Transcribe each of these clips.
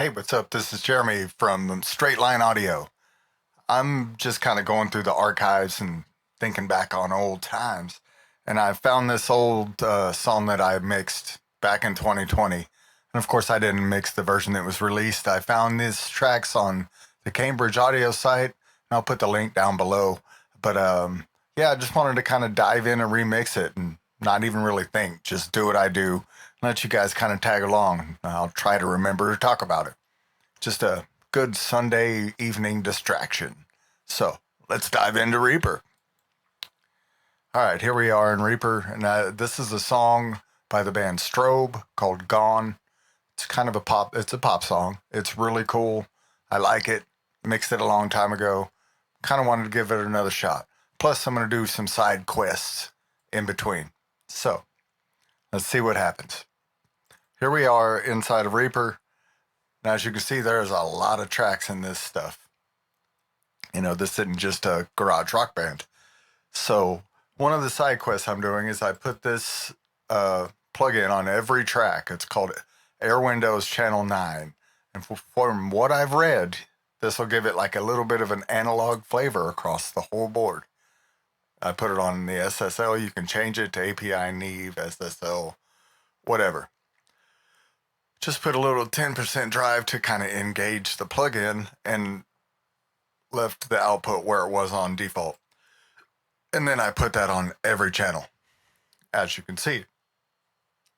Hey, what's up? This is Jeremy from Straight Line Audio. I'm just kind of going through the archives and thinking back on old times. And I found this old song that I mixed back in 2020. And of course, I didn't mix the version that was released. I found these tracks on the Cambridge Audio site, and I'll put the link down below. But yeah, I just wanted to kind of dive in and remix it and not even really think, just do what I do. Let you guys kind of tag along. I'll try to remember to talk about it. Just a good Sunday evening distraction. So let's dive into Reaper. All right, here we are in Reaper, and this is a song by the band Strobe called Gone. It's kind of it's a pop song. It's really cool. I like it. Mixed it a long time ago. Kind of wanted to give it another shot. Plus, I'm going to do some side quests in between. So let's see what happens. Here we are inside of Reaper. Now, as you can see, there's a lot of tracks in this stuff. You know, this isn't just a garage rock band. So one of the side quests I'm doing is I put this plugin on every track. It's called Air Windows Channel 9. And from what I've read, this will give it like a little bit of an analog flavor across the whole board. I put it on the SSL. You can change it to API, Neve, SSL, whatever. Just put a little 10% drive to kind of engage the plugin and left the output where it was on default. And then I put that on every channel, as you can see.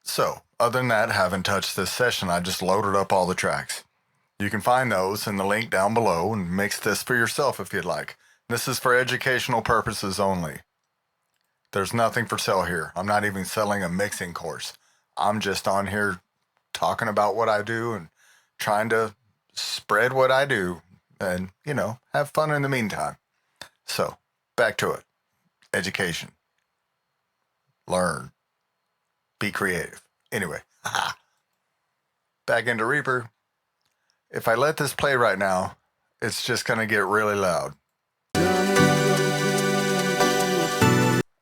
So, other than that, haven't touched this session. I just loaded up all the tracks. You can find those in the link down below and mix this for yourself if you'd like. This is for educational purposes only. There's nothing for sale here. I'm not even selling a mixing course. I'm just on here talking about what I do and trying to spread what I do and, you know, have fun in the meantime. So, back to it. Education. Learn. Be creative. Anyway, back into Reaper. If I let this play right now, it's just going to get really loud.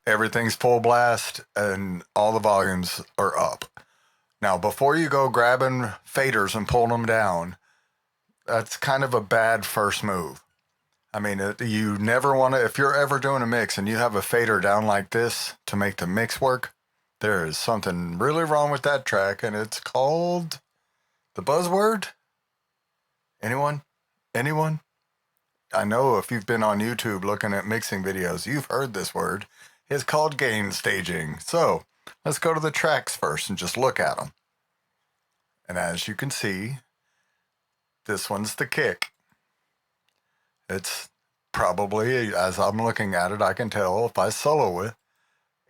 Everything's full blast and all the volumes are up. Now, before you go grabbing faders and pulling them down, that's kind of a bad first move. I mean, you never want to, if you're ever doing a mix and you have a fader down like this to make the mix work, there is something really wrong with that track, and it's called the buzzword. Anyone? Anyone? I know if you've been on YouTube looking at mixing videos, you've heard this word. It's called gain staging. So let's go to the tracks first and just look at them. And as you can see, this one's the kick. It's probably, as I'm looking at it, I can tell if I solo it,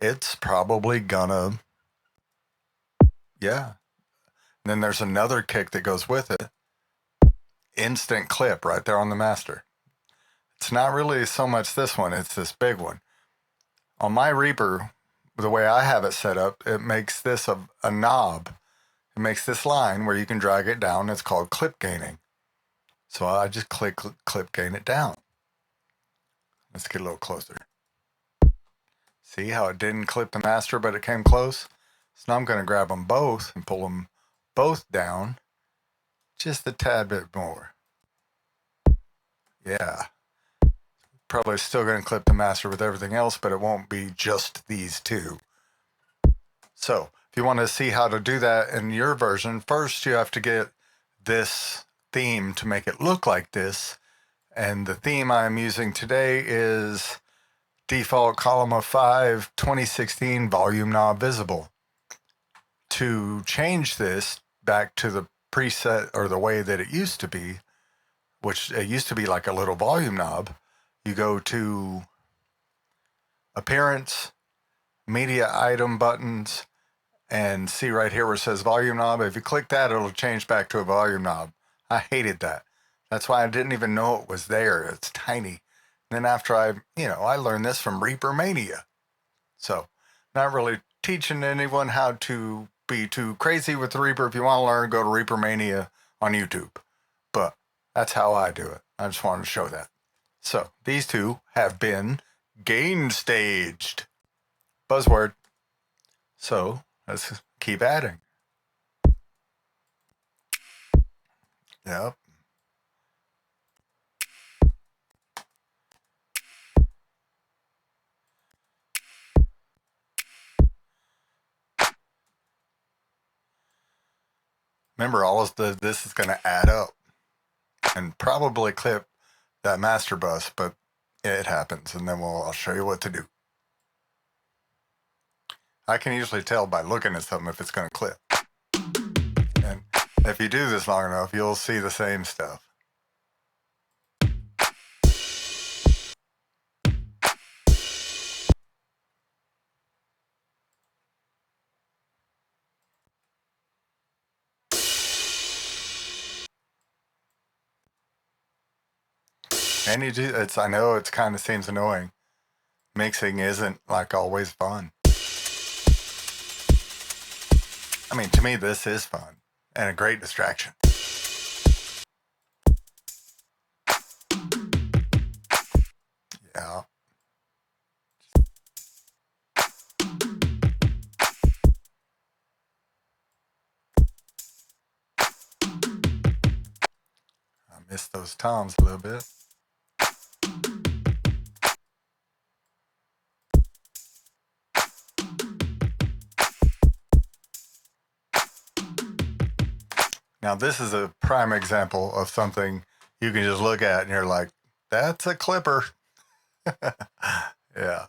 it's probably gonna, yeah. And then there's another kick that goes with it. Instant clip right there on the master. It's not really so much this one, it's this big one. On my Reaper, the way I have it set up, it makes this a knob. It makes this line where you can drag it down. It's called clip gaining. So I just clip gain it down. Let's get a little closer. See how it didn't clip the master, but it came close? So now I'm going to grab them both and pull them both down just a tad bit more. Yeah. Probably still going to clip the master with everything else, but it won't be just these two. So if you want to see how to do that in your version, first you have to get this theme to make it look like this. And the theme I'm using today is default column of 5, 2016 volume knob visible. To change this back to the preset or the way that it used to be, which it used to be like a little volume knob, you go to Appearance, Media Item Buttons, and see right here where it says volume knob. If you click that, it'll change back to a volume knob. I hated that. That's why I didn't even know it was there. It's tiny. Then after I learned this from Reaper Mania. So, not really teaching anyone how to be too crazy with Reaper. If you want to learn, go to Reaper Mania on YouTube. But that's how I do it. I just wanted to show that. So, these two have been gain staged. Buzzword. So, let's keep adding. Yep. Remember, all of this is going to add up and probably clip that master bus, but it happens, and then I'll show you what to do. I can usually tell by looking at something if it's going to clip. And if you do this long enough, you'll see the same stuff. And I know it kind of seems annoying. Mixing isn't like always fun. I mean, to me, this is fun and a great distraction. Yeah. I missed those toms a little bit. Now, this is a prime example of something you can just look at and you're like, that's a clipper. Yeah.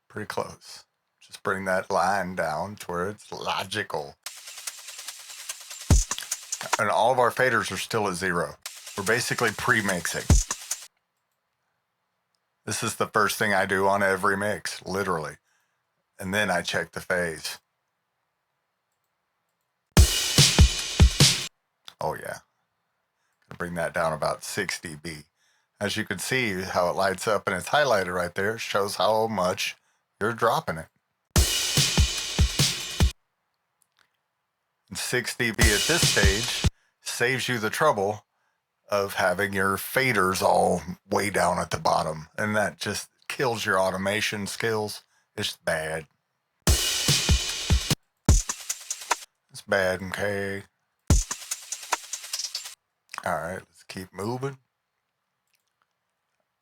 Pretty close. Just bring that line down to where it's logical. And all of our faders are still at 0. We're basically pre-mixing. This is the first thing I do on every mix, literally. And then I check the phase. Oh yeah. Bring that down about 6 dB. As you can see how it lights up and it's highlighted right there, shows how much you're dropping it. And 6 dB at this stage saves you the trouble of having your faders all way down at the bottom. And that just kills your automation skills. It's bad. It's bad, okay? All right, let's keep moving.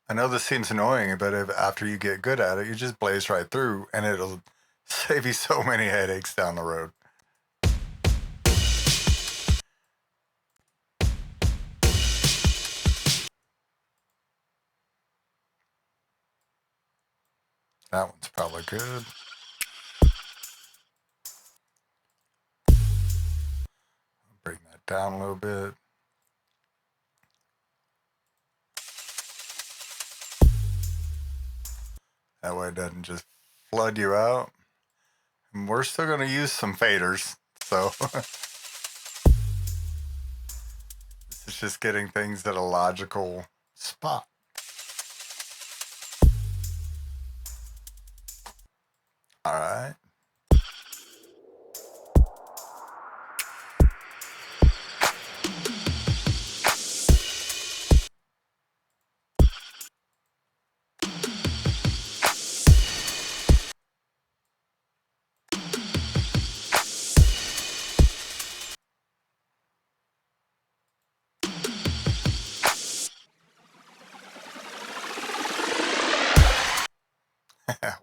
I know this seems annoying, but after you get good at it, you just blaze right through and it'll save you so many headaches down the road. That one's probably good. Bring that down a little bit. That way it doesn't just flood you out. And we're still going to use some faders, so this is just getting things at a logical spot. All right.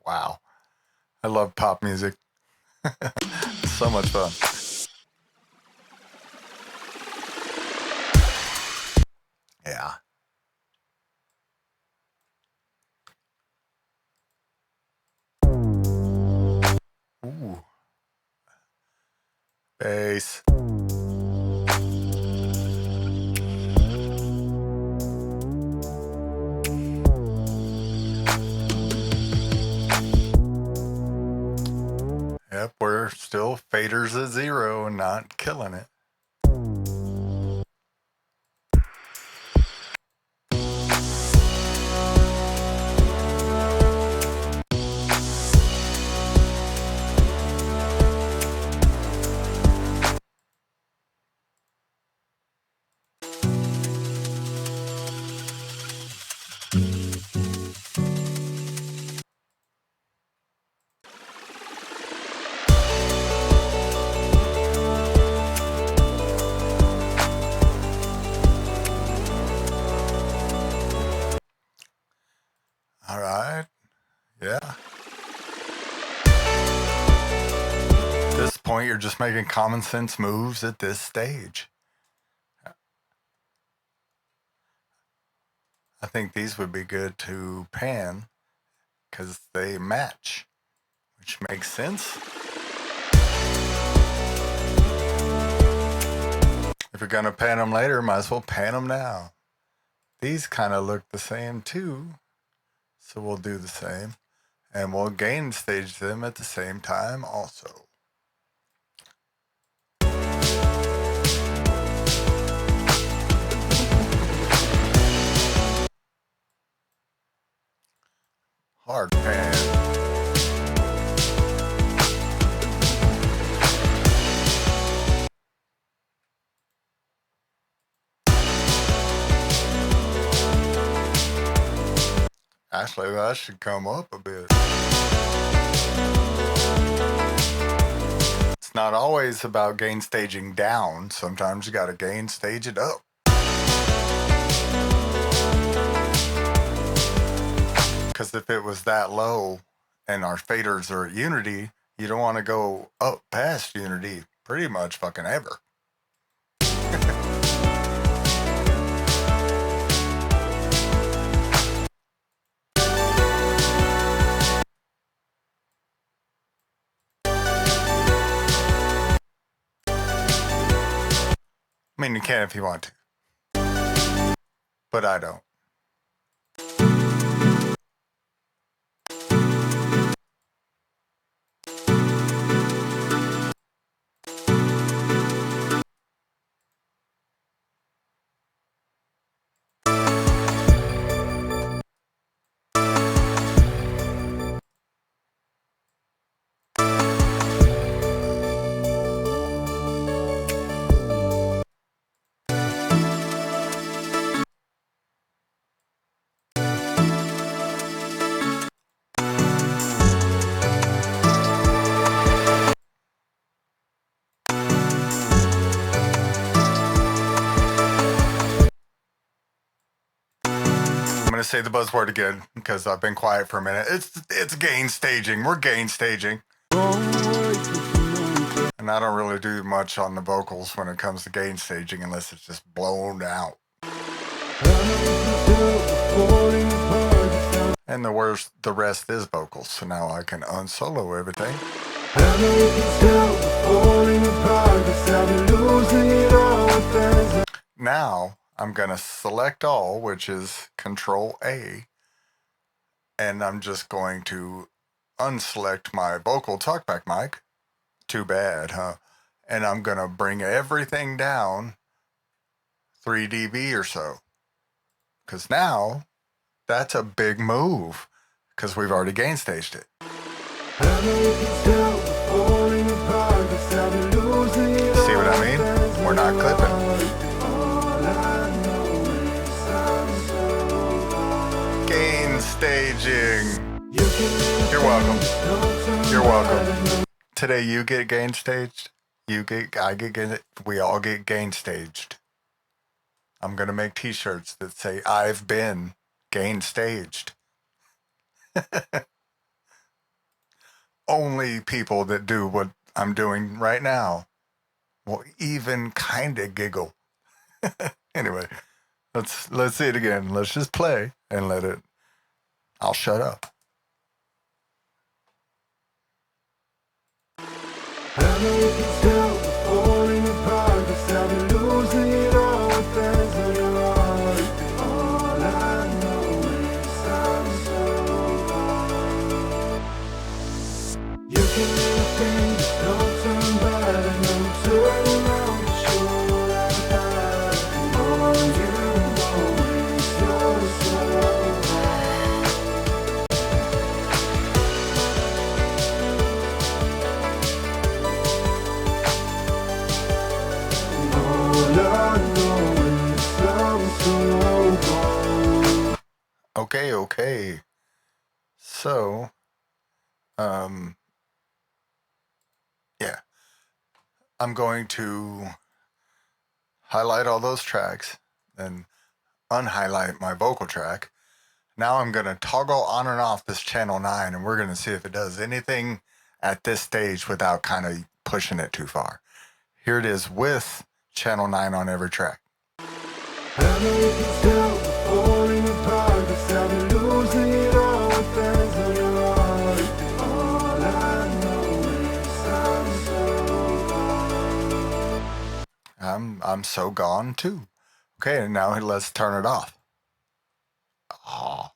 Wow. I love pop music. So much fun. Yeah. Ooh. Bass. Yep, we're still faders at 0 and not killing it. All right. Yeah. At this point, you're just making common sense moves at this stage. I think these would be good to pan because they match, which makes sense. If you're going to pan them later, might as well pan them now. These kind of look the same too, so we'll do the same. And we'll gain stage them at the same time also. Hard pan. Actually, that should come up a bit. It's not always about gain staging down. Sometimes you got to gain stage it up. Because if it was that low and our faders are at unity, you don't want to go up past unity pretty much fucking ever. I mean, you can if you want to, but I don't. I'm going to say the buzzword again because I've been quiet for a minute. It's gain staging. We're gain staging. And I don't really do much on the vocals when it comes to gain staging unless it's just blown out. And the rest is vocals, so now I can unsolo everything. Now I'm going to select all, which is Control A, and I'm just going to unselect my vocal talkback mic. Too bad, huh? And I'm going to bring everything down 3 dB or so. Because now that's a big move because we've already gain staged it. See what I mean? We're not clipping. Gain staging. You're welcome. You're welcome. Today you get gain staged. We all get gain staged. I'm going to make t-shirts that say I've been gain staged. Only people that do what I'm doing right now will even kind of giggle. Anyway, let's see it again. Let's just play and let it. I'll shut up. Okay. So, yeah, I'm going to highlight all those tracks and unhighlight my vocal track. Now I'm going to toggle on and off this channel 9, and we're going to see if it does anything at this stage without kind of pushing it too far. Here it is with channel 9 on every track. I'm so gone too. Okay, now let's turn it off. Oh.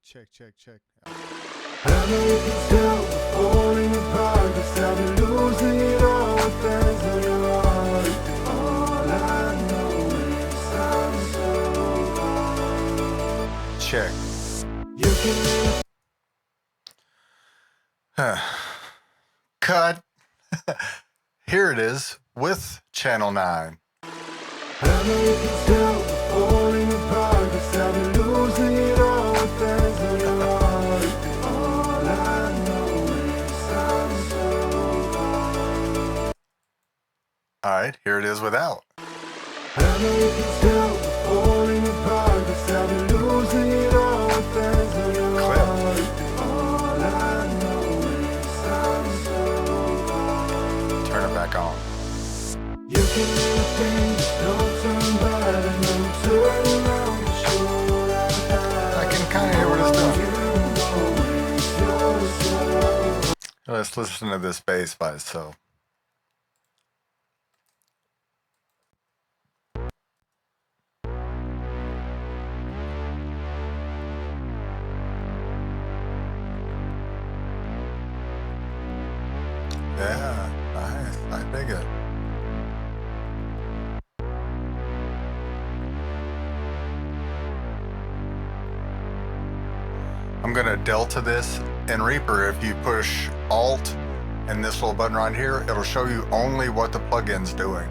Check. Check. Cut. Here it is with channel 9. All right, here it is without. Turn it back on. I can kind of hear what it's doing. Let's listen to this bass by itself. Yeah, nice. I dig it. I'm going to delta this in Reaper. If you push Alt and this little button right here, it'll show you only what the plugin's doing.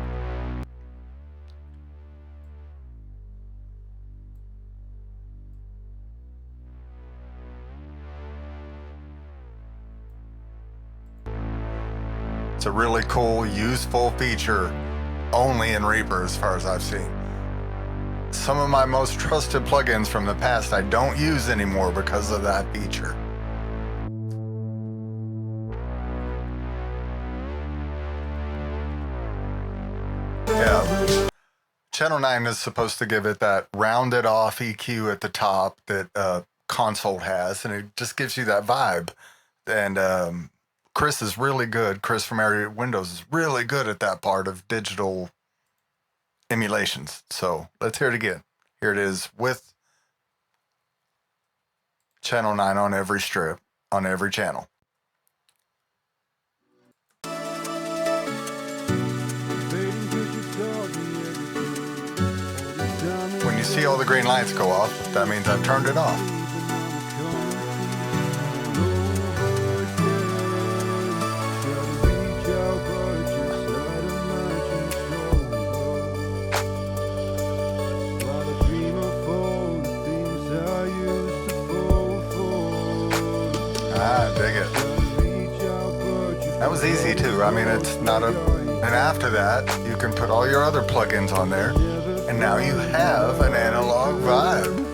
It's a really cool, useful feature only in Reaper as far as I've seen. Some of my most trusted plugins from the past I don't use anymore because of that feature. Yeah. Channel 9 is supposed to give it that rounded off EQ at the top that console has, and it just gives you that vibe. And Chris is really good. Chris from Area Windows is really good at that part of digital emulations. So let's hear it again. Here it is with channel 9 on every strip, on every channel. When you see all the green lights go off, that means I've turned it off. I dig it. That was easy too. I mean, it's not a... And after that, you can put all your other plugins on there, and now you have an analog vibe.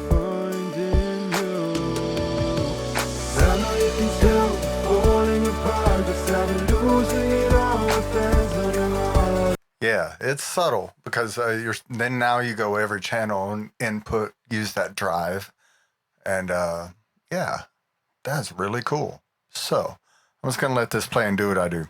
Yeah, it's subtle because now you go every channel and input, use that drive, and yeah. That's really cool. So, I'm just going to let this play and do what I do.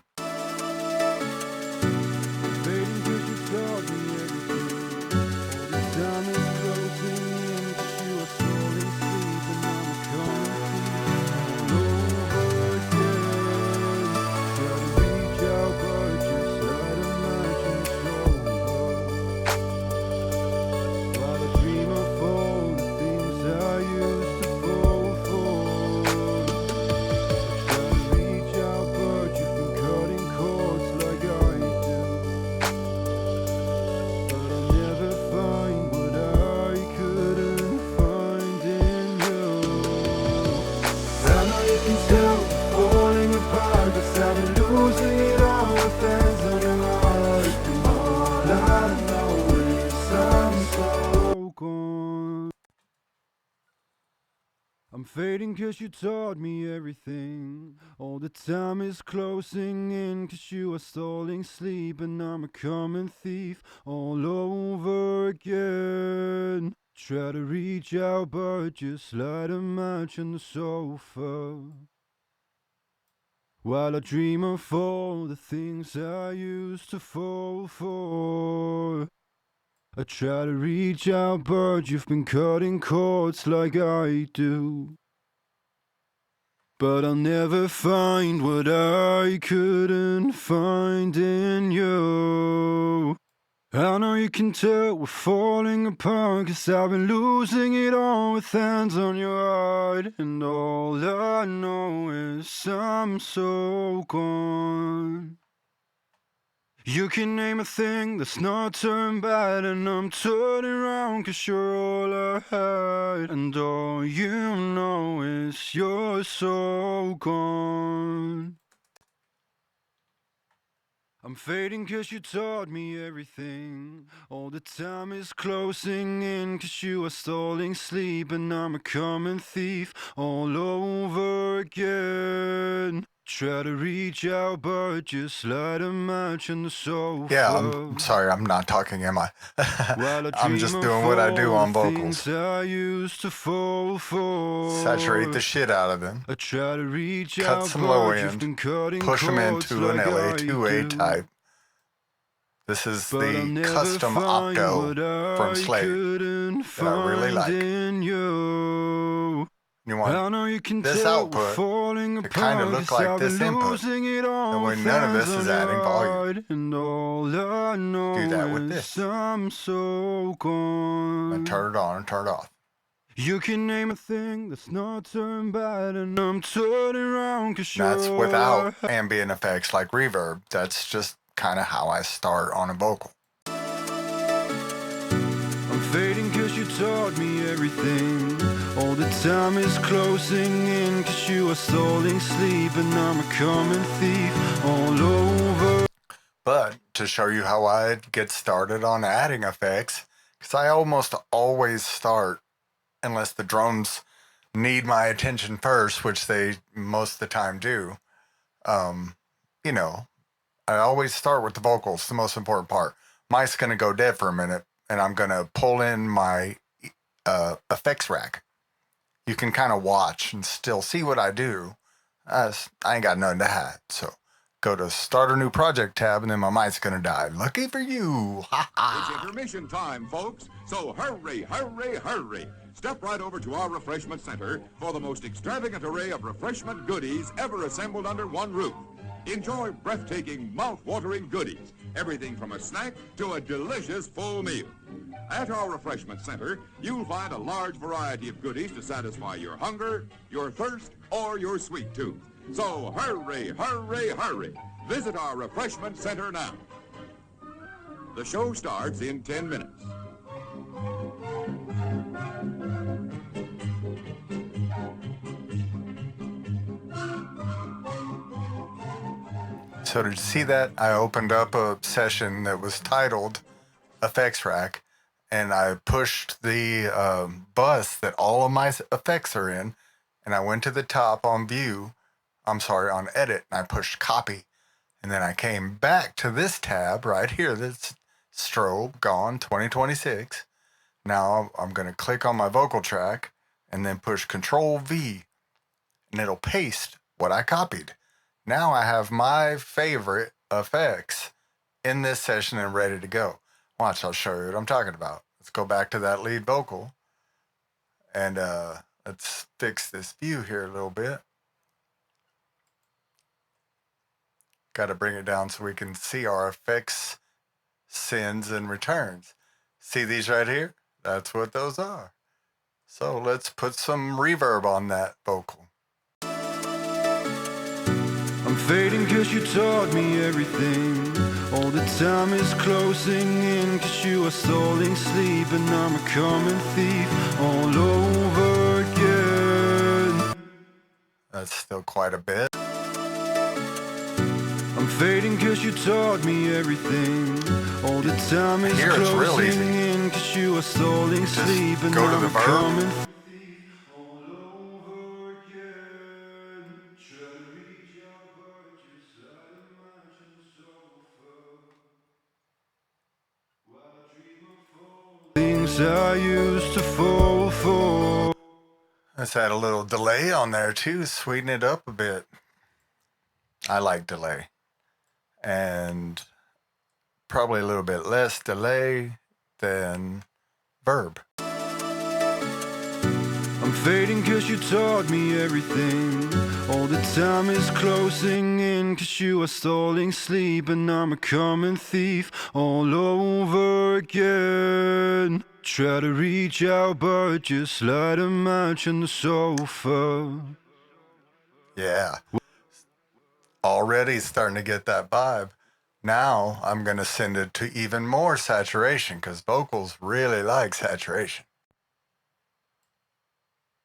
Cut I'm fading 'cause you taught me everything. All the time is closing in 'cause you are stalling sleep, and I'm a common thief all over again. Try to reach out but just light a match on the sofa, while I dream of all the things I used to fall for. I try to reach out but you've been cutting cords like I do. But I'll never find what I couldn't find in you. I know you can tell we're falling apart, 'cause I've been losing it all with hands on your heart. And all I know is I'm so gone. You can name a thing that's not turned bad, and I'm turning around 'cause you're all I had. And all you know is you're so gone. I'm fading 'cause you taught me everything. All the time is closing in 'cause you are stalling sleep, and I'm a common thief all over again. Try to reach out but just light a match on the sofa. Yeah, I'm sorry, I'm not talking, am I? I'm just doing what I do on vocals. I used to fall for. Saturate the shit out of them. I try to reach Cut out, some low but end, you've been cutting push them cords into an like LA I 2A do. type. This is But I'll the never custom find octo what from I Slade couldn't that I really find like. in you. You I want know you can this tell we're output falling to kind of apart, look 'cause like I've this been input, losing it all and with when none of this hands is on adding your volume. heart. And all I know Do that with is this. I'm so gone. And turn it on and turn it off. You can name a thing that's not turned bad, and I'm turning around 'cause you're That's all without I ambient effects like reverb. That's just kind of how I start on a vocal. I'm fading 'cause you taught me everything. All the time is closing in 'cause you are stalling sleep, and I'm a common thief all over. But to show you how I get started on adding effects, because I almost always start, unless the drums need my attention first, which they most of the time do, you know, I always start with the vocals, the most important part. Mike's going to go dead for a minute, and I'm going to pull in my effects rack. You can kind of watch and still see what I do. I ain't got nothing to hide. So go to Start a New Project tab, and then my mic's going to die. Lucky for you. Ha ha. It's intermission time, folks. So hurry, hurry, hurry. Step right over to our refreshment center for the most extravagant array of refreshment goodies ever assembled under one roof. Enjoy breathtaking, mouth-watering goodies. Everything from a snack to a delicious full meal. At our refreshment center, you'll find a large variety of goodies to satisfy your hunger, your thirst, or your sweet tooth. So hurry, hurry, hurry. Visit our refreshment center now. The show starts in 10 minutes. So to see that, I opened up a session that was titled Effects Rack, and I pushed the bus that all of my effects are in, and I went to the top on on Edit, and I pushed Copy. And then I came back to this tab right here, that's Strobe, gone, 2026. Now I'm going to click on my vocal track and then push Control V, and it'll paste what I copied. Now I have my favorite effects in this session and ready to go. Watch, I'll show you what I'm talking about. Let's go back to that lead vocal, and let's fix this view here a little bit. Got to bring it down so we can see our effects, sends, and returns. See these right here? That's what those are. So let's put some reverb on that vocal. I'm fading 'cause you taught me everything. All the time is closing in 'cause you are stalling sleep, and I'm a common thief all over again. That's still quite a bit. I'm fading 'cause you taught me everything. All the time is Here it's real easy. closing in 'cause you are stalling sleep, and go to I'm the a verb. common thief all over things I used to fall for. Let's add a little delay on there too, sweeten it up a bit. I like delay. And probably a little bit less delay than verb. I'm fading cause you taught me everything. All the time is closing in cause you are stalling sleep. And I'm a common thief all over again. Try to reach out but just light a match on the sofa. Yeah. Already starting to get that vibe. Now I'm going to send it to even more saturation because vocals really like saturation.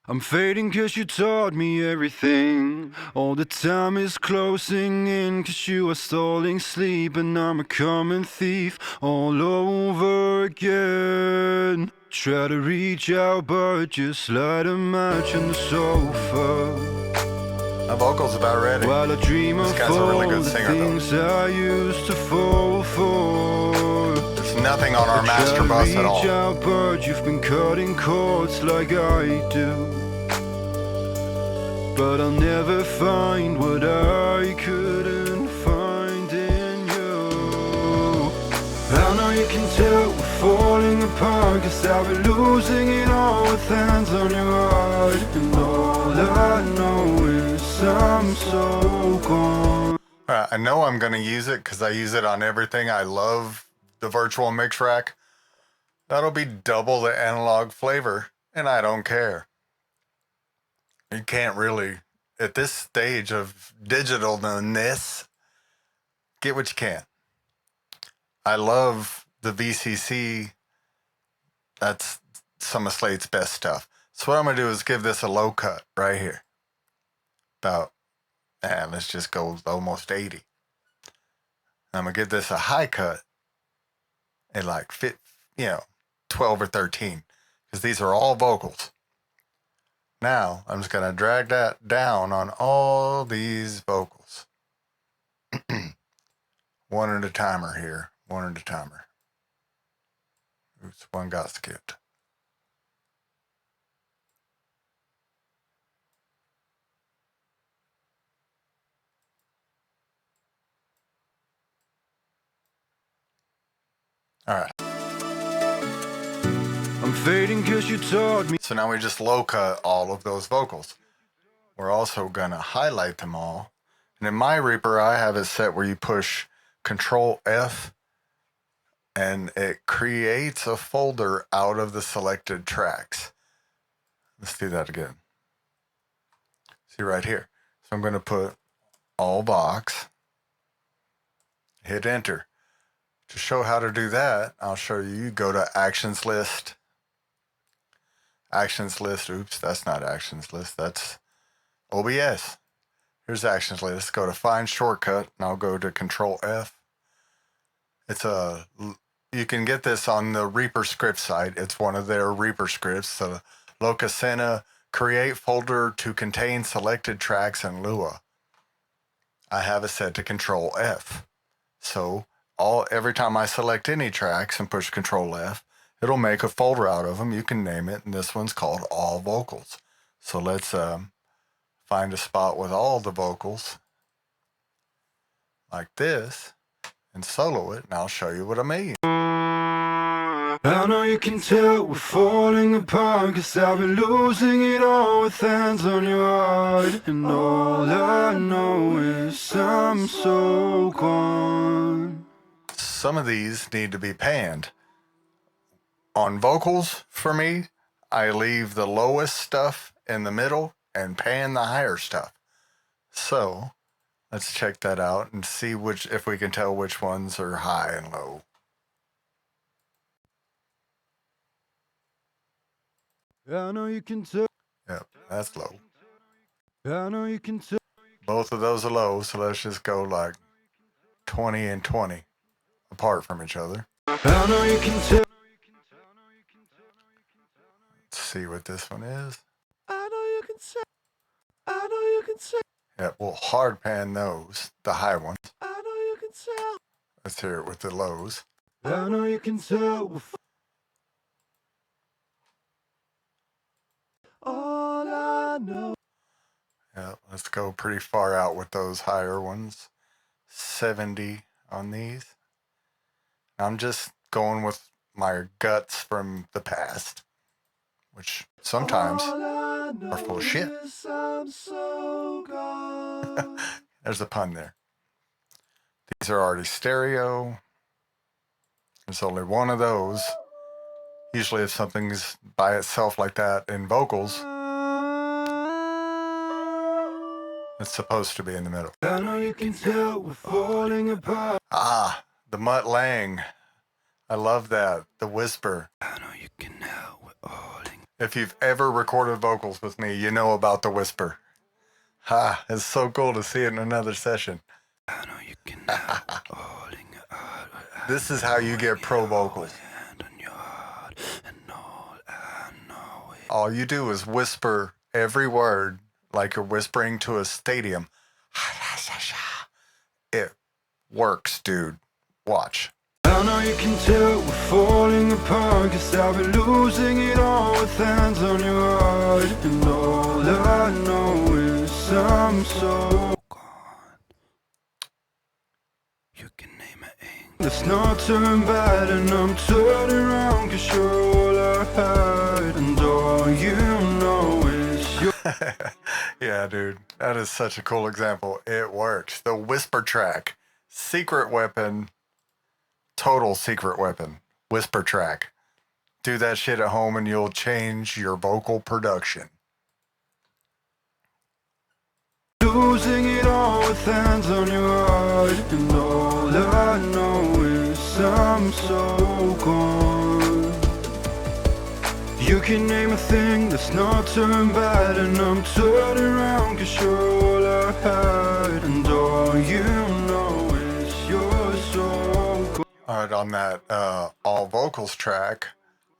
I'm fading cause you taught me everything. All the time is closing in cause you are stalling sleep. And I'm a common thief all over again. Try to reach out but just light a match on the sofa. My vocal's about ready. While I dream This of guy's a really all good the singer, things though. I used to fall for. There's nothing on our master bus at all. Reach out, but you've been cutting cords like I do. But I'll never find what I couldn't find in you. I know you can tell we're falling apart, cause I've been losing it all with hands on your heart. And all I know is I'm so gone. I know I'm going to use it because I use it on everything. I love the virtual mix rack. That'll be double the analog flavor, and I don't care. You can't really, at this stage of digitalness, get what you can. I love the VCC. That's some of Slate's best stuff. So what I'm going to do is give this a low cut right here. Let's just go almost 80. I'm going to give this a high cut at like 12 or 13, because these are all vocals. Now I'm just going to drag that down on all these vocals. One at a timer here. One at a timer. Oops, one got skipped. All right. I'm fading cause you taught me. So now we just low cut all of those vocals. We're also gonna highlight them all. And in my Reaper, I have it set where you push Control F and it creates a folder out of the selected tracks. Let's do that again. See right here. So I'm gonna put all box, hit enter. To show how to do that, I'll show you. You go to Actions List. Actions List. Oops, that's not Actions List. That's OBS. Here's Actions List. Go to Find Shortcut, and I'll go to Control F. You can get this on the Reaper script site. It's one of their Reaper scripts. The Locusena create folder to contain selected tracks in Lua. I have it set to Control F. So every time I select any tracks and push Control F, it'll make a folder out of them. You can name it, and this one's called All Vocals. So let's find a spot with all the vocals like this and solo it, and I'll show you what I mean. I know you can tell we're falling apart, cause I've been losing it all with hands on your heart. And all I know is I'm so gone. Some of these need to be panned. On vocals, for me, I leave the lowest stuff in the middle and pan the higher stuff. So let's check that out and see if we can tell which ones are high and low. I know you can tell. Yep, that's low. I know you can tell. Both of those are low, so let's just go like 20 and 20 apart from each other. I know you can tell. Let's see what this one is. I know you can tell. I know you can tell. Yep, we'll hard pan those, the high ones. I know you can tell. Let's hear it with the lows. I know you can tell. Yeah, let's go pretty far out with those higher ones. 70 on these. I'm just going with my guts from the past, which sometimes are full of shit. There's a pun there. These are already stereo. There's only one of those. Usually if something's by itself like that in vocals, it's supposed to be in the middle. I know you can tell we're falling apart. Ah, the Mutt Lang. I love that. The whisper. I know you can tell we're falling. If you've ever recorded vocals with me, you know about the whisper. Ha, it's so cool to see it in another session. I know you can tell we're falling apart. This is how you get pro vocals. All you do is whisper every word like you're whispering to a stadium. It works, dude. Watch. I know you can tell we're falling apart, 'cause I've been losing it all with hands on your heart. And all I know is I'm so gone. You can name it ink. Let's not turn bad, and I'm turning around, 'cause you're all I had. And all you know is you. Yeah, dude. That is such a cool example. It works. The whisper track. Secret weapon. Total secret weapon. Whisper track. Do that shit at home and you'll change your vocal production. Losing it all with hands on your heart. And all I know is I'm so gone. You can name a thing that's not turned bad, and I'm turning around, 'cause you're all I had. And all you know is you're so gone. Alright, on that all vocals track,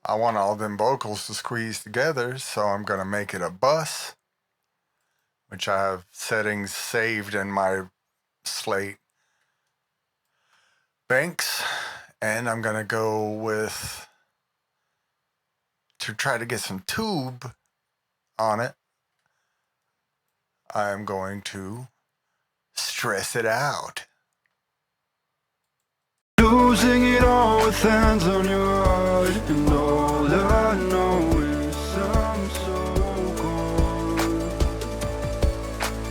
I want all them vocals to squeeze together, so I'm going to make it a bus, which I have settings saved in my slate banks, and I'm going to go with, to try to get some tube on it, I'm going to stress it out. Losing it all with hands on your heart. And all I know is I'm so gone.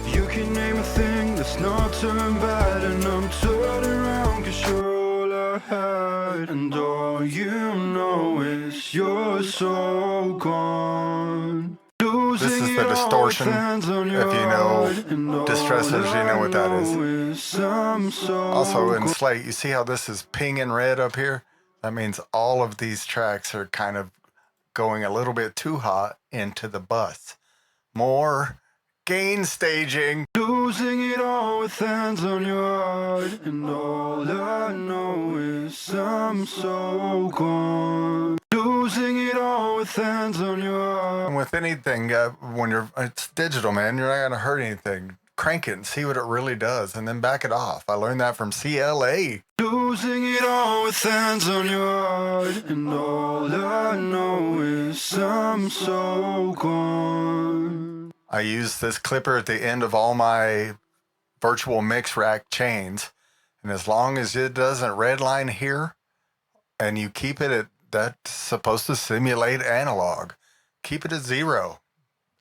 You can name a thing that's not turned bad, and I'm turning around, 'cause you're all I had. And all you know is you're so gone. This is the distortion. If you know distressors, you know what that is. Also in Slate, you see how this is pinging red up here? That means all of these tracks are kind of going a little bit too hot into the bus. More gain staging. Losing it all with hands on your heart. And all I know is I'm so gone. Losing it all with hands on your heart. And with anything, when it's digital, man, you're not going to hurt anything. Crank it and see what it really does, and then back it off. I learned that from CLA. Losing it all with hands on your heart. And all I know is I'm so gone. I use this clipper at the end of all my virtual mix rack chains, and as long as it doesn't redline here, and you keep it at, that's supposed to simulate analog, keep it at 0.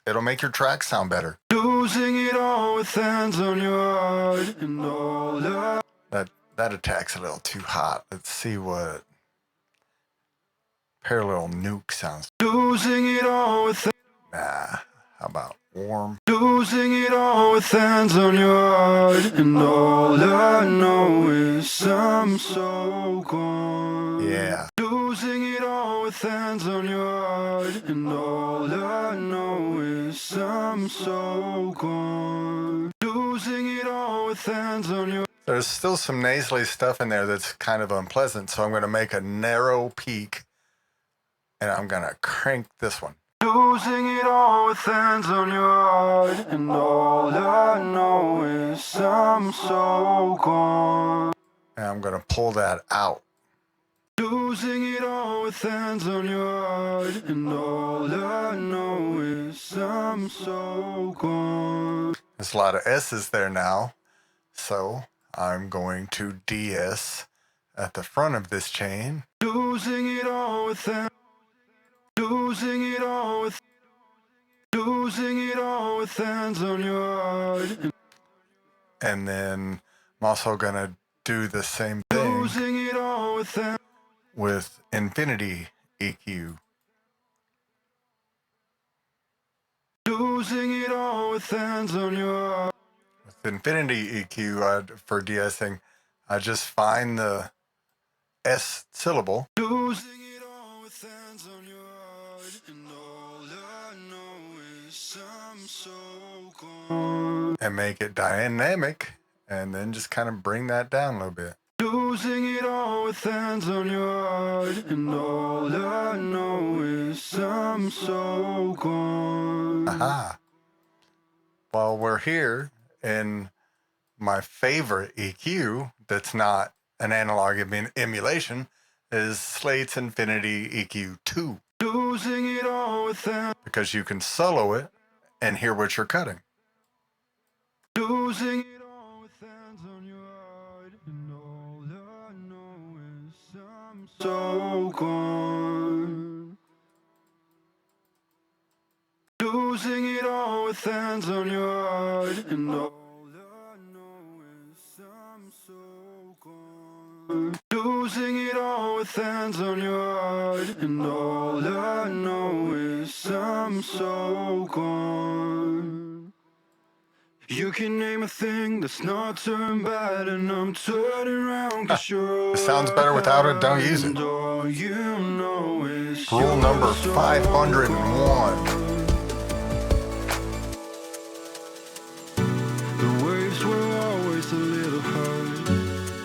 It'll make your track sound better. Losing it all with hands on your heart. And all I... That attack's a little too hot. Let's see what Parallel Nuke sounds. Losing it all with... Nah, how about warm? Losing it all with hands on your heart. And all I know is I'm so gone. Yeah. Losing it all with hands on your heart. And all I know is I'm so gone. Losing it all with hands on your... There's still some nasally stuff in there that's kind of unpleasant, so I'm going to make a narrow peak, and I'm going to crank this one. Losing it all with hands on your heart. And all I know is I'm so gone. And I'm going to pull that out. Losing it all with hands on your heart. And all I know is I'm I'm so gone. There's a lot of S's there now. So I'm going to DS at the front of this chain. Losing it all with them. Losing it all with. Losing it all with hands on your heart. And then I'm also going to do the same thing Losing it all with them. with infinity EQ. Losing it all with hands on your heart. With infinity EQ for DSing, I just find the S syllable. Losing it all with hands on your heart. And all I know is I'm so gone. And make it dynamic, and then just kind of bring that down a little bit. Losing it all with hands on your heart. And all I know is I'm so gone. Aha. Well, we're here in my favorite EQ that's not an analog emulation is Slate's Infinity EQ 2. Losing it all with hands. Because you can solo it and hear what you're cutting. Losing it all with hands on your heart. And all I know is I'm so gone. Losing it all with hands on your heart. And all I know is I'm so gone. Losing it all with hands on your heart. And all I know is I'm so gone. You can name a thing that's not turned bad, and I'm turning around 'cause you're It sounds better without it, don't use it. and all you know is Rule number you're so 501. gone. The waves were always a little hard.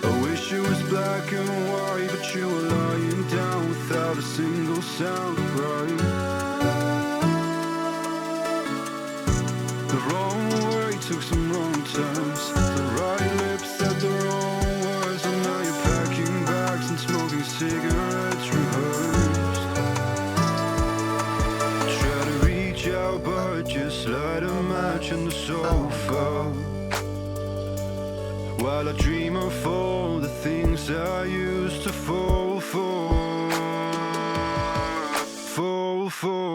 I wish it was black and white, but you were lying down without a single sound right. The wrong way took some wrong turns. The right lips said the wrong words, and now you're packing bags and smoking cigarettes rehearsed. Try to reach out, but just light a match on the sofa, while I dream of all the things I used to fall for. Fall for.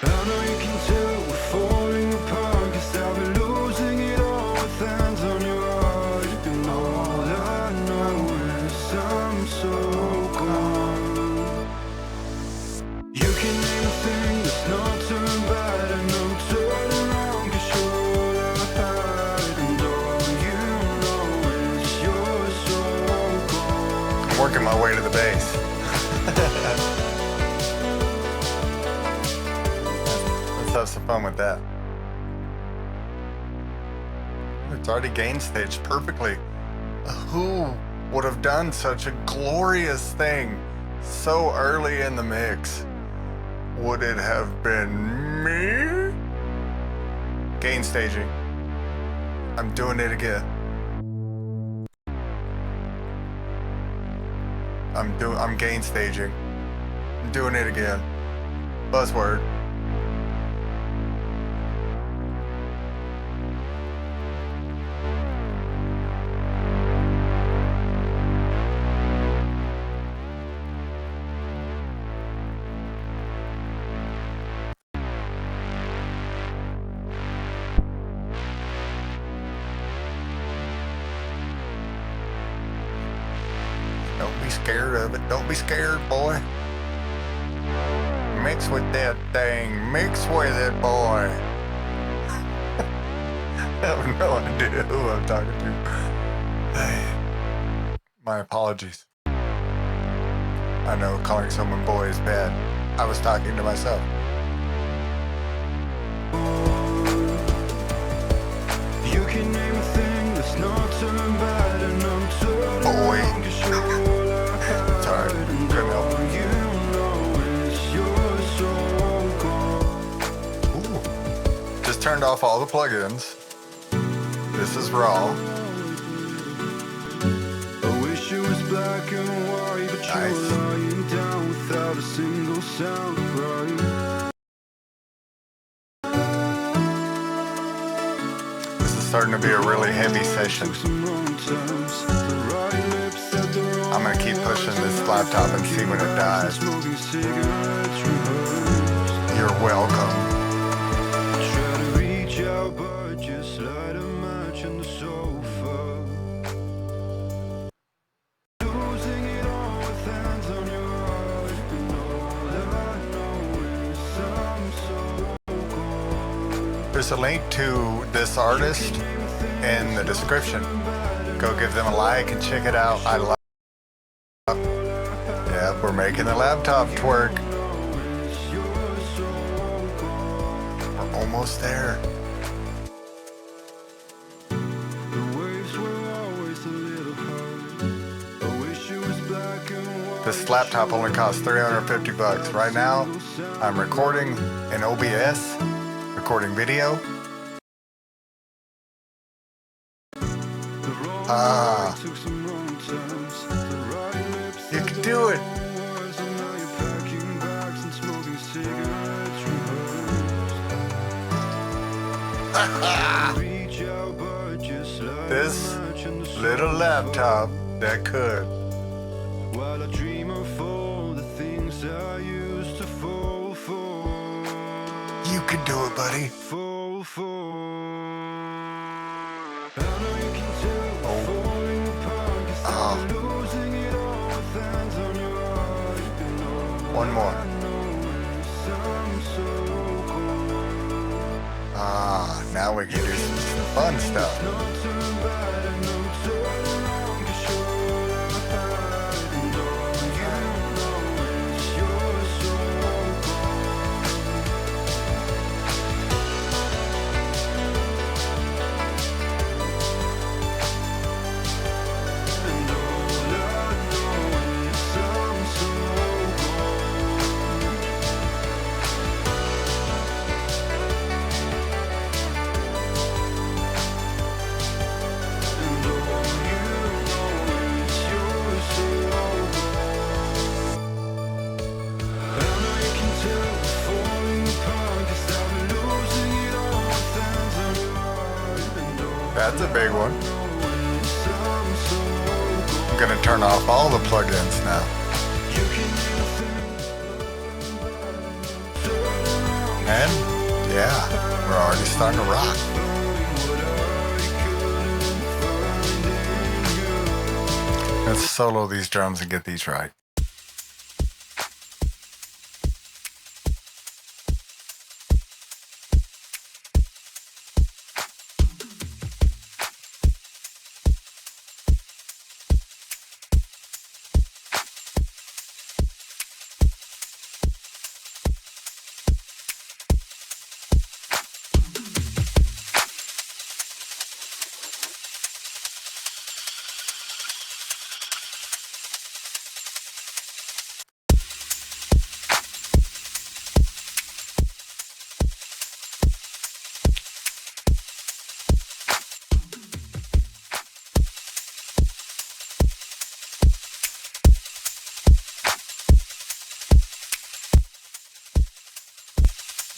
I know you can tell we're falling apart, 'cause I've been losing it all with hands on your heart. And all I know is I'm so gone. You can name a thing that's not turned bad, and I'm turning around 'cause you're all I had. And all you know is you're so gone. I'm working my way to the bass. Let's have some fun with that. It's already gain staged perfectly. Who would have done such a glorious thing so early in the mix? Would it have been me? Gain staging. I'm doing it again. I'm gain staging. I'm doing it again. Buzzword. Don't be scared of it. Don't be scared, boy. Mix with that thing. Mix with it, boy. I have no idea who I'm talking to. Hey, my apologies. I know calling someone boy is bad. I was talking to myself. You can name a thing that's not turned bad, and I'm turning Boy. around 'cause you're all I had. Sorry, And couldn't help all you know is you're so gone. Ooh. Just turned off all the plugins. This is raw. I wish it was black and white, but Nice. you were lying down without a single sound right. starting to be a really heavy session. I'm gonna keep pushing this laptop and see when it dies. You're welcome. There's a link to this artist in the description. Go give them a like and check it out. I love. Yeah, we're making the laptop twerk. We're almost there. This laptop only costs $350. Right now, I'm recording in OBS, recording video. You can do it. This little laptop that could. While I dream of all the things I used to fall for. You can do it, buddy. Fall for. One more. Now we can do some fun stuff. That's a big one. I'm gonna turn off all the plugins now. And yeah, we're already starting to rock. Let's solo these drums and get these right.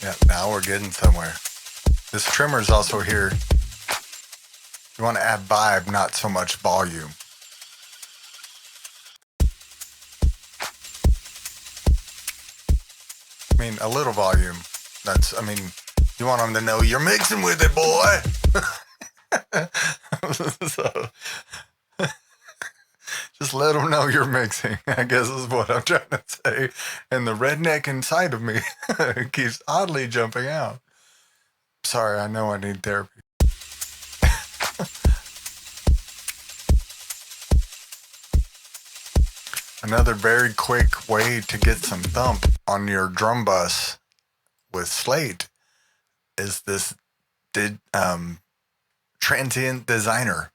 Yeah, now we're getting somewhere. This trimmer is also here. You want to add vibe, not so much volume. I mean, a little volume. You want them to know you're mixing with it, boy. So, just let them know you're mixing, I guess is what I'm trying to say. And the redneck inside of me keeps oddly jumping out. Sorry, I know I need therapy. Another very quick way to get some thump on your drum bus with Slate is this transient designer.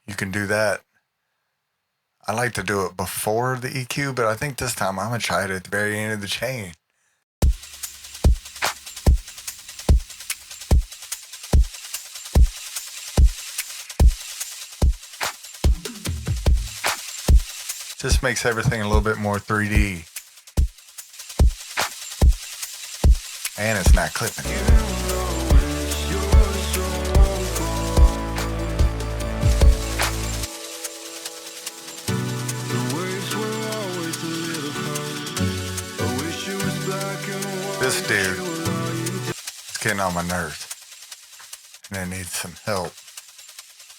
You can do that. I like to do it before the EQ, but I think this time I'm going to try it at the very end of the chain. Just makes everything a little bit more 3D. And it's not clipping. This dude is getting on my nerves. And I need some help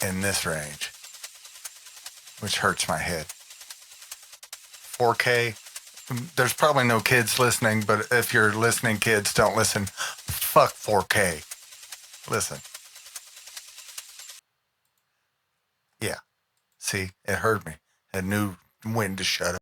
in this range, which hurts my head. 4K. There's probably no kids listening, but if you're listening, kids, don't listen. Fuck 4K. Listen. Yeah. See, it hurt me. It knew when to shut up.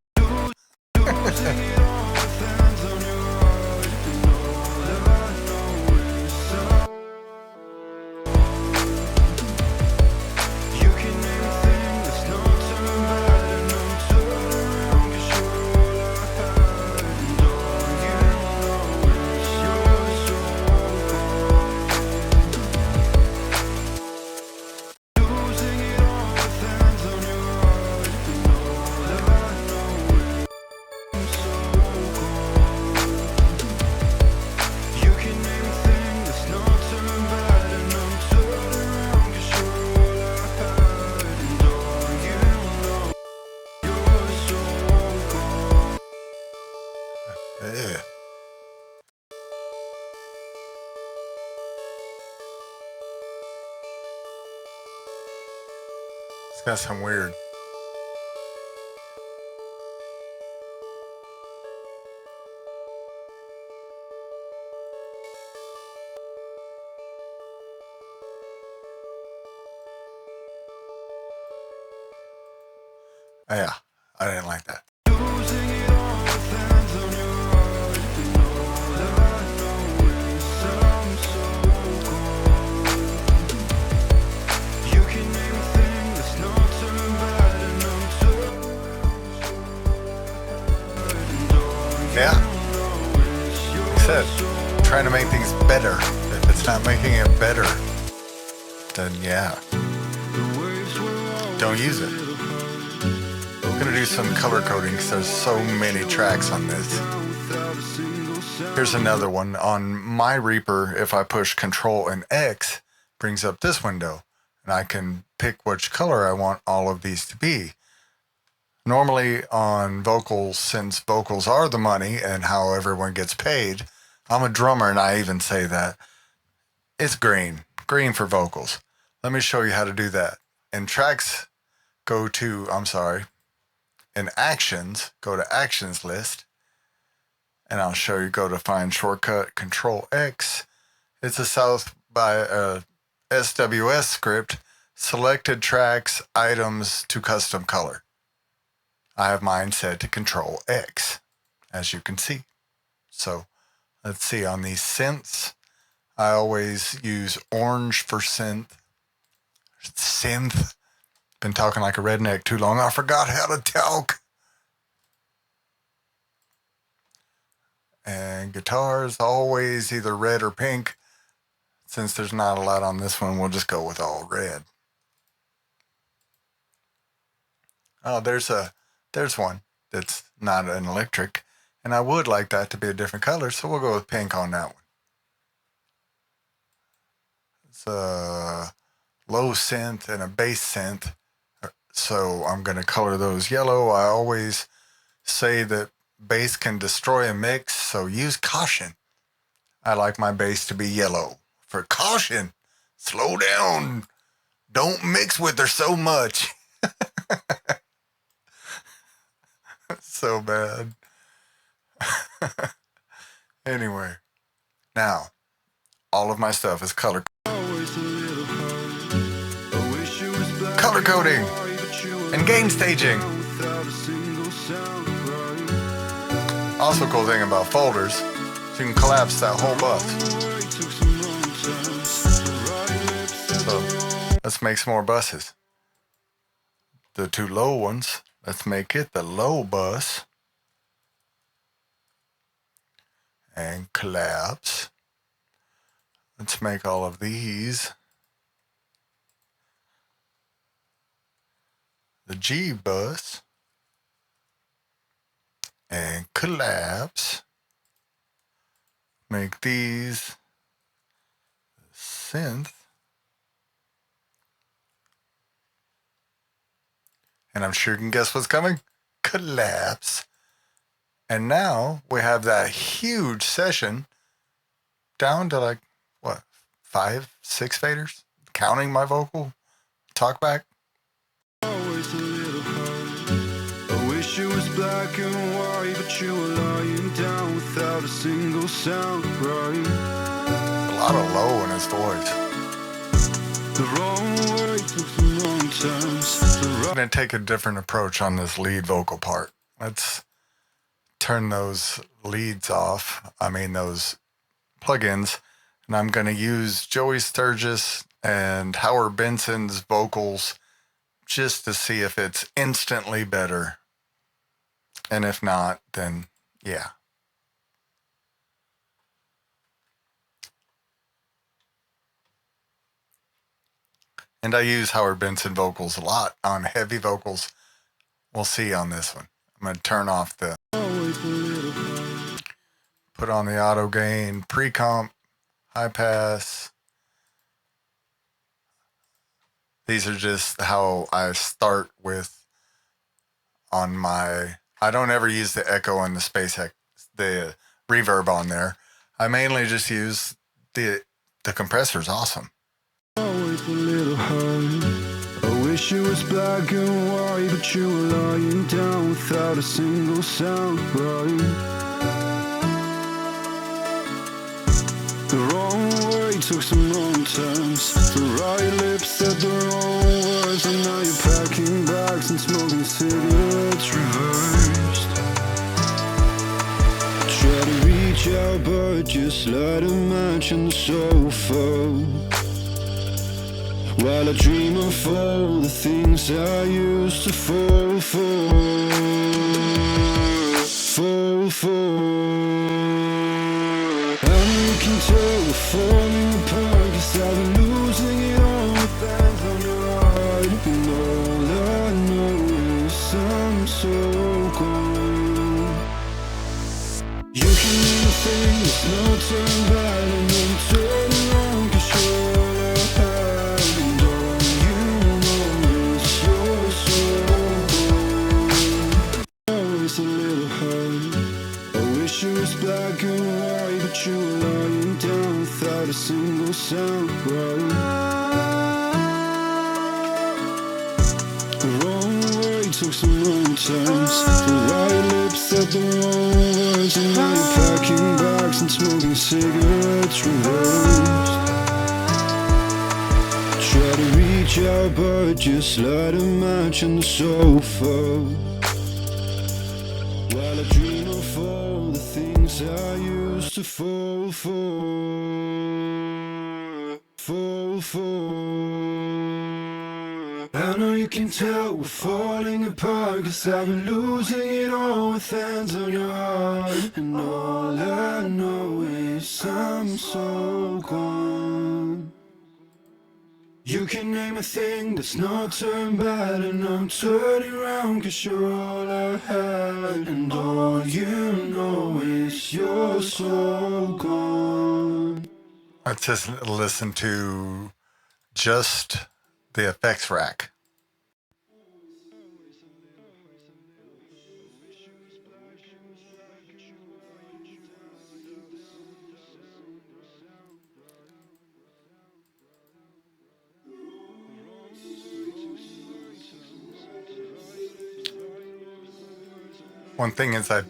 Ugh. It's got some weird. Yeah, I didn't like that. Yeah. Like I said, trying to make things better. If it's not making it better, then yeah, don't use it. I'm gonna do some color coding because there's so many tracks on this. Here's another one. On my Reaper, if I push Control and X, brings up this window, and I can pick which color I want all of these to be. Normally on vocals, since vocals are the money and how everyone gets paid, I'm a drummer and I even say that, it's green for vocals. Let me show you how to do that. In tracks, in actions, go to actions list, and I'll show you, go to find shortcut, Control X. It's a South by SWS script, selected tracks, items to custom color. I have mine set to Control X, as you can see. So let's see, on these synths, I always use orange for synth. Been talking like a redneck too long. I forgot how to talk. And guitars, always either red or pink. Since there's not a lot on this one, we'll just go with all red. Oh, there's one that's not an electric, and I would like that to be a different color, so we'll go with pink on that one. It's a low synth and a bass synth, so I'm going to color those yellow. I always say that bass can destroy a mix, so use caution. I like my bass to be yellow. For caution, slow down. Don't mix with her so much. So bad. Anyway, now, all of my stuff is color coding and gain staging. Also cool thing about folders, so you can collapse that whole bus. So let's make some more buses. The two low ones, let's make it the low bus. And collapse. Let's make all of these the G bus. And collapse. Make these synth. And I'm sure you can guess what's coming. Collapse. And now we have that huge session down to like, what, 5, 6 faders? Counting my vocal talkback. Always a little hard. I wish it was black and white, but you were lying down without a single sound, right? A lot of low in his voice. The wrong way took some long times. I'm going to take a different approach on this lead vocal part. Let's turn those leads off. I mean, those plugins. And I'm going to use Joey Sturgis and Howard Benson's vocals just to see if it's instantly better. And if not, then yeah. And I use Howard Benson vocals a lot on heavy vocals. We'll see on this one. I'm going to turn off the, put on the auto gain, pre-comp, high pass. These are just how I start with on my, I don't ever use the echo and the the reverb on there. I mainly just use the compressor's awesome. Always a little hard. I wish it was black and white, but you were lying down without a single sound, right? The wrong way took some wrong turns. The right lips said the wrong words, and now you're packing bags and smoking cigarettes reversed. Try to reach out, but just light a match on the sofa, while I dream of all the things I used to fall for. I know you can tell we're falling apart, 'cause I've been losing it all with hands on your heart. And all I know is I'm so gone. You can name a thing, there's no turn back, and I'm turning around 'cause you're all I have. And all you know is you're so gone. Always a little hard. I wish it was black and white, but you were lying down without a single sound, right? The wrong way took some wrong turns. The right lips said the wrong words, and now you're packing bags and smoking cigarettes reversed. Try to reach out, but just light a match on the sofa, while I dream of all the things I used to fall for. I know you can tell we're falling apart, 'cause I've been losing it all with hands on your heart. And all I know is I'm so gone. You can name a thing, there's no turn back, and I'm turning around 'cause you're all I had. And all you know is you're so gone. Let's just listen to just the effects rack. One thing is I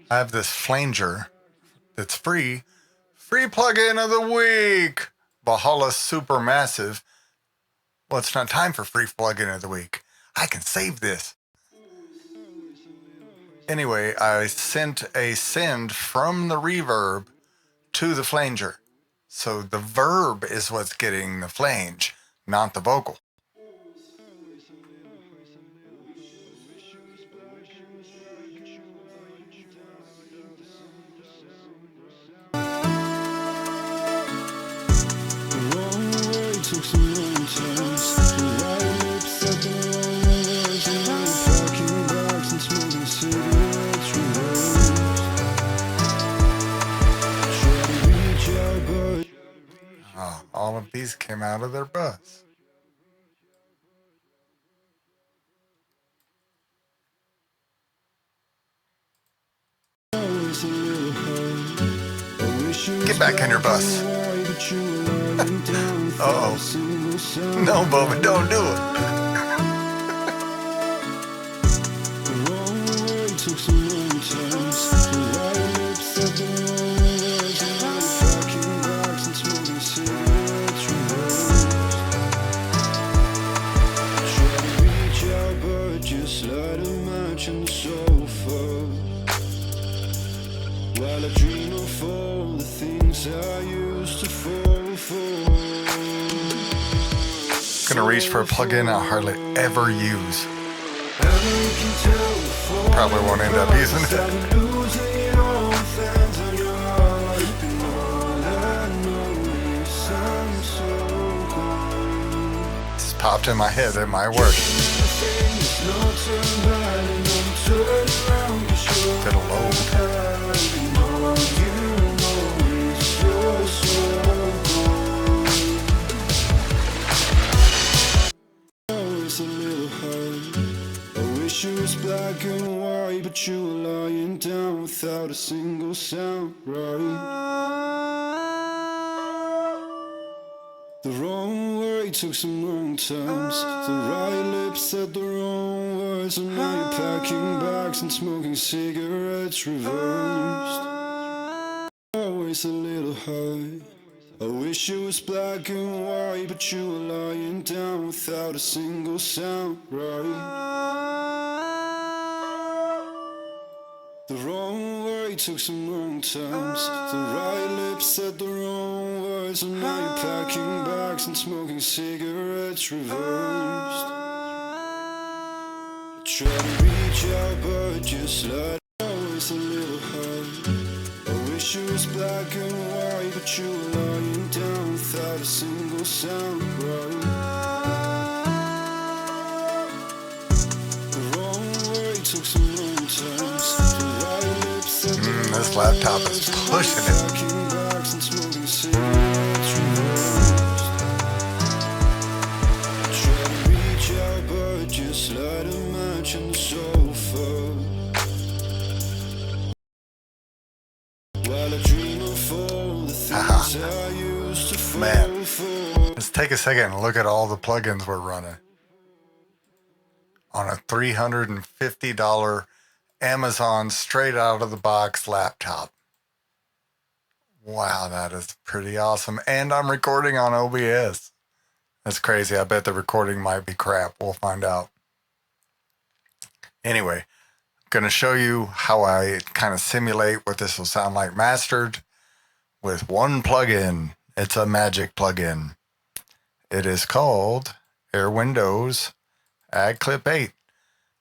have this flanger that's free plugin of the week, Valhalla Supermassive. Well, it's not time for free plugin of the week. I can save this. Anyway, I sent a send from the reverb to the flanger. So the verb is what's getting the flange, not the vocal. Took some wrong turns. The right lips said the wrong words, and now you're packing bags and smoking cigarettes reversed. Try to reach out, but All of these came out of their bus. Get back in your bus. Uh-oh. No, Bubba, don't do it. While I dream of all the things I used to fall for. Gonna reach for a plugin I hardly ever use. Probably won't end up using it. Just popped in my head, it might work. It'll load. It was black and white, but you were lying down without a single sound, right? The wrong way took some wrong turns. The right lips said the wrong words, and now you're packing bags and smoking cigarettes reversed. Always a little high. I wish it was black and white, but you were lying down without a single sound, right? The wrong way took some wrong turns. The right lips said the wrong words, and now you're packing bags and smoking cigarettes reversed. I try to reach out, but just like always a little high. I wish it was black and white, but you were lying down without a single sound, right? The wrong way took some wrong turns. This laptop is pushing it. Man, let's take a second and look at all the plugins we're running on a $350 Amazon straight out of the box laptop. Wow, that is pretty awesome. And I'm recording on OBS. That's crazy. I bet the recording might be crap. We'll find out. Anyway, I'm going to show you how I kind of simulate what this will sound like mastered with one plugin. It's a magic plugin. It is called Air Windows Add Clip 8.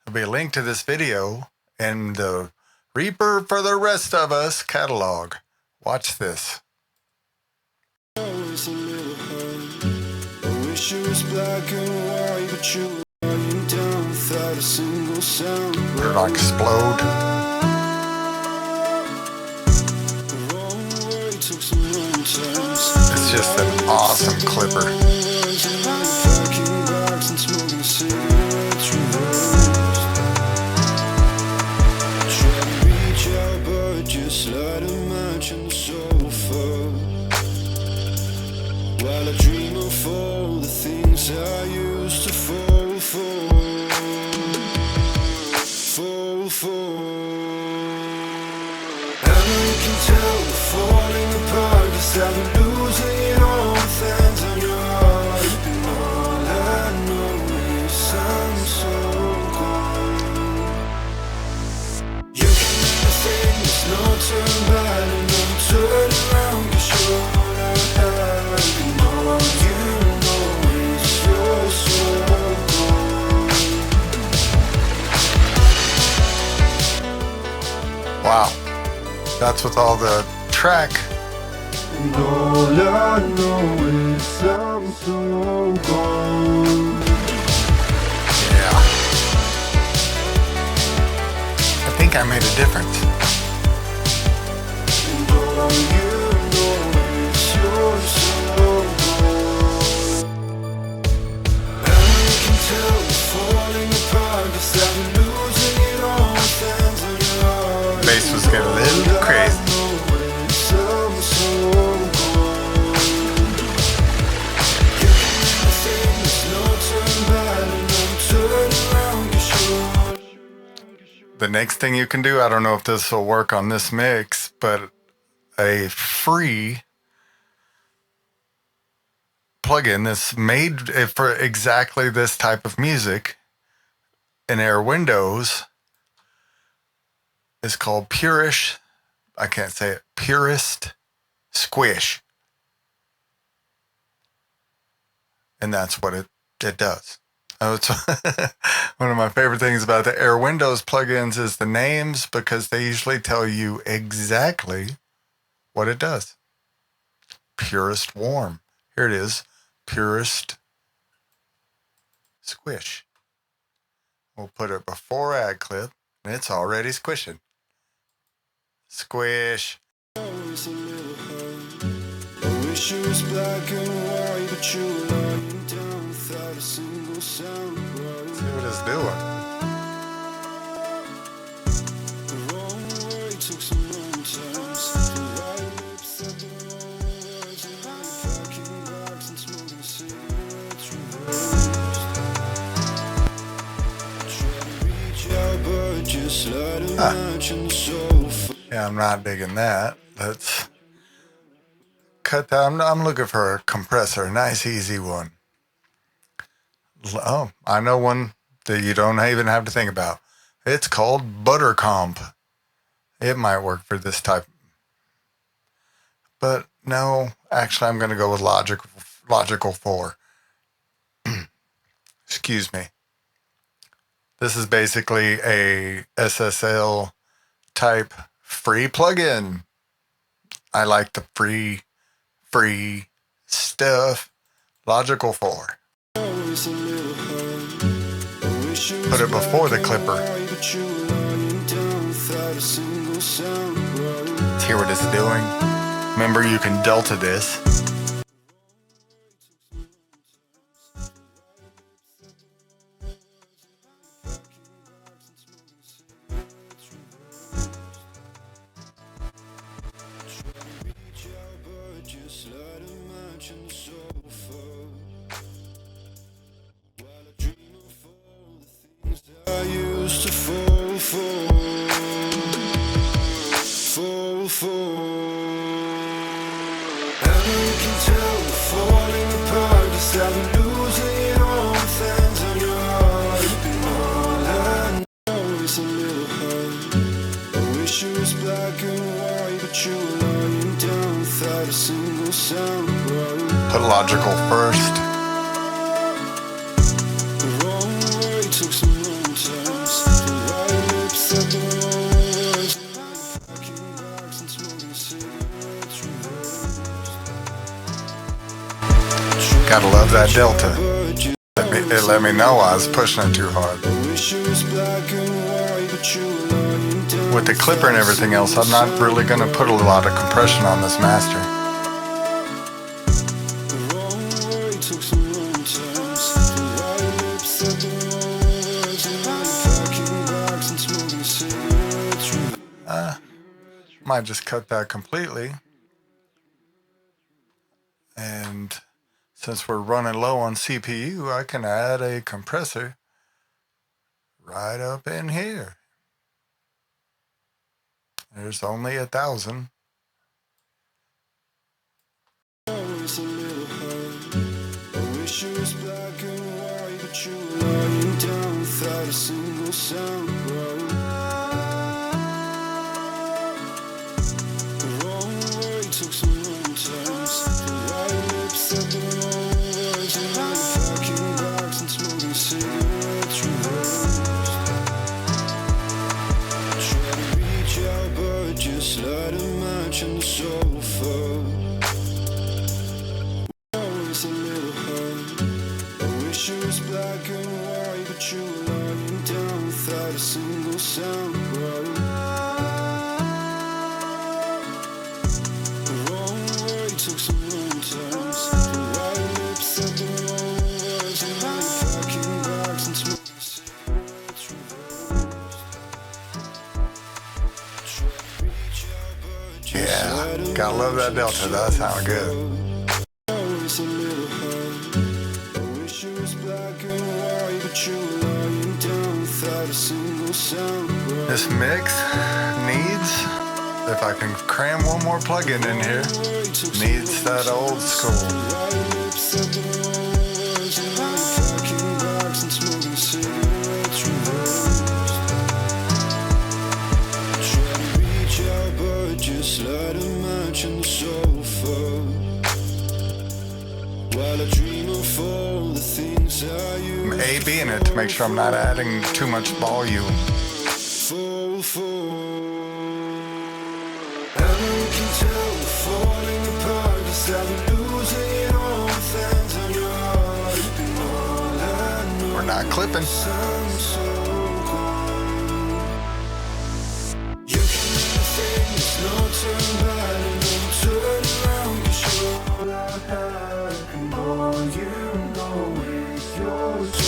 There'll be a link to this video in the Reaper for the Rest of Us catalog. Watch this. Always a little high. I wish it was black and white, but you were lying down without a single sound. It'll like explode. The wrong way took some wrong turns. It's just an awesome clipper. Just light a match on the sofa while I dream of all the things I used to fall for. And you can tell we're falling apart, 'cause I've been losing it all with hands on your heart. And all I know is I'm so gone. You can't think there's no turn back, and no turn around, 'cause you're all I have. And all you know is you're so gone. Wow. That's with all the track. And all I know is I'm so gone. Yeah. I think I made a difference. And all you know is you're so gone. And you can tell we're falling apart, 'cause I've been losing it all. Hands on your heart. Bass was getting a little crazy. I'm so next thing you can do, I don't know if this will work on this mix, but a free plugin that's made for exactly this type of music in Air Windows is called Purist. I can't say it. Purist Squish. And that's what it does. Oh, it's one of my favorite things about the Air Windows plugins is the names, because they usually tell you exactly what it does. Purist Warm. Here it is. Purist Squish. We'll put it before ad clip, and it's already squishing. Squish. Always a little hurt. I wish it was black and white, but you were lying down without a single sound. See what it's doing. The wrong way took some wrong turns. The right lips said the wrong words, and now you're packing bags and smoking cigarettes reversed. Try to reach out, but just light a match on the sofa. Yeah, I'm not digging that. Let's cut that. I'm looking for a compressor, a nice easy one. Oh, I know one that you don't even have to think about. It's called Buttercomp. It might work for this type. But no, actually I'm going to go with Logical 4. Excuse me. This is basically a SSL type free plugin. I like the free stuff. Logical 4. Put it before the clipper. Let's hear what it's doing. Remember, you can delta this. I used to fall for. And you can tell we're falling apart, 'cause I've been losing it all with hands on your heart. And all I know is a little hurt. I wish it was black and white, but you were lying down without a single sound. Put Logical first. The wrong way took some wrong turns. The right lips said the wrong words. Packing bags and smoking cigarettes reversed. Gotta love that delta. It let me know I was pushing it too hard. With the clipper and everything else, I'm not really going to put a lot of compression on this master. Might just cut that completely. And since we're running low on CPU, I can add a compressor right up in here. There's only 1,000. Always a little hurt. I wish it was black and white, but you were lying down without a single sound. The wrong way took some wrong turns. The right lips said the wrong words, and now you're packing bags and smoking cigarettes reversed. Try to reach out, but just light a match on the sofa. Always a little hurt. I wish it was black and white, but you were lying down without a single sound. The wrong way took some wrong turns. The right lips said the wrong words, and now you're packing bags and smoking cigarettes reversed. Try to reach out, but just Yeah, light a gotta love that delta. That sounded good. always a little hurt. I wish it was black and white, but you were lying down without a single sound. This mix needs, if I can cram one more plugin in here, needs that old school. Just light a match in the sofa while I dream of all the things I I'm A-Bing it to make sure I'm not adding too much volume. fall for. And you can tell we're falling apart, 'cause I've been losing it all, things on your heart. And all I know, We're not clipping. I'm so gone. You can never think there's no turn back, and no turn around, 'cause you're all I have, and all you know is yours.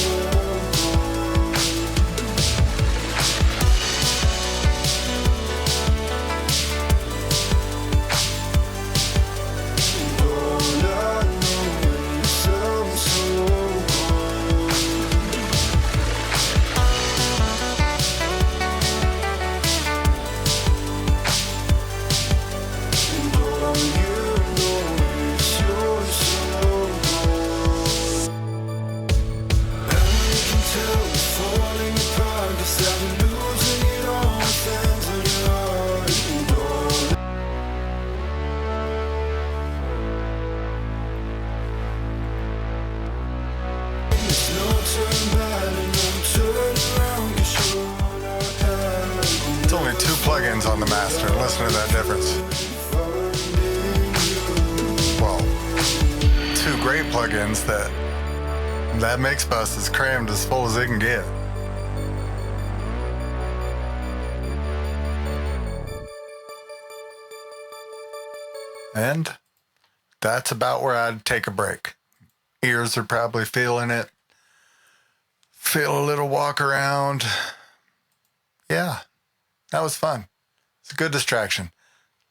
It's only 2 plugins on the master. Listen to that difference. Well, 2 great plugins that mix bus is crammed as full as it can get. And that's about where I'd take a break. Ears are probably feeling it. Feel a little walk around. Yeah, that was fun. It's a good distraction.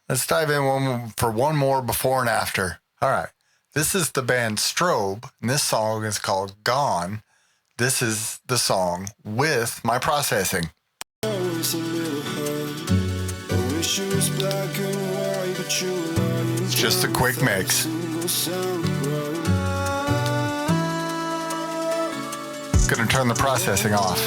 Let's dive in for one more before and after. All right. This is the band Strobe, and this song is called Gone. This is the song with my processing. It's just a quick mix. Gonna turn the processing off.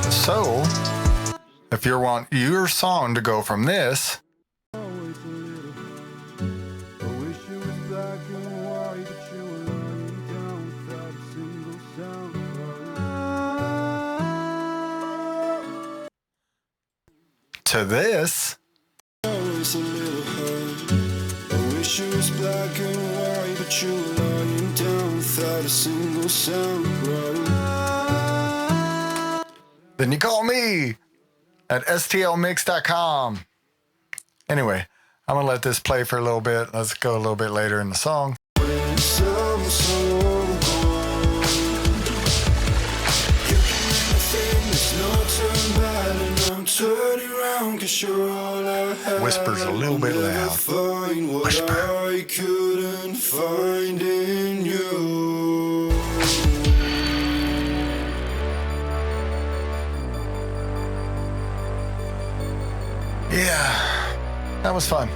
So, if you want your song to go from this to this, then you call me at stlmix.com. Anyway, I'm going to let this play for a little bit. Let's go a little bit later in the song. Whispers a little bit loud. Whisper. I couldn't find in you. Yeah, that was fun.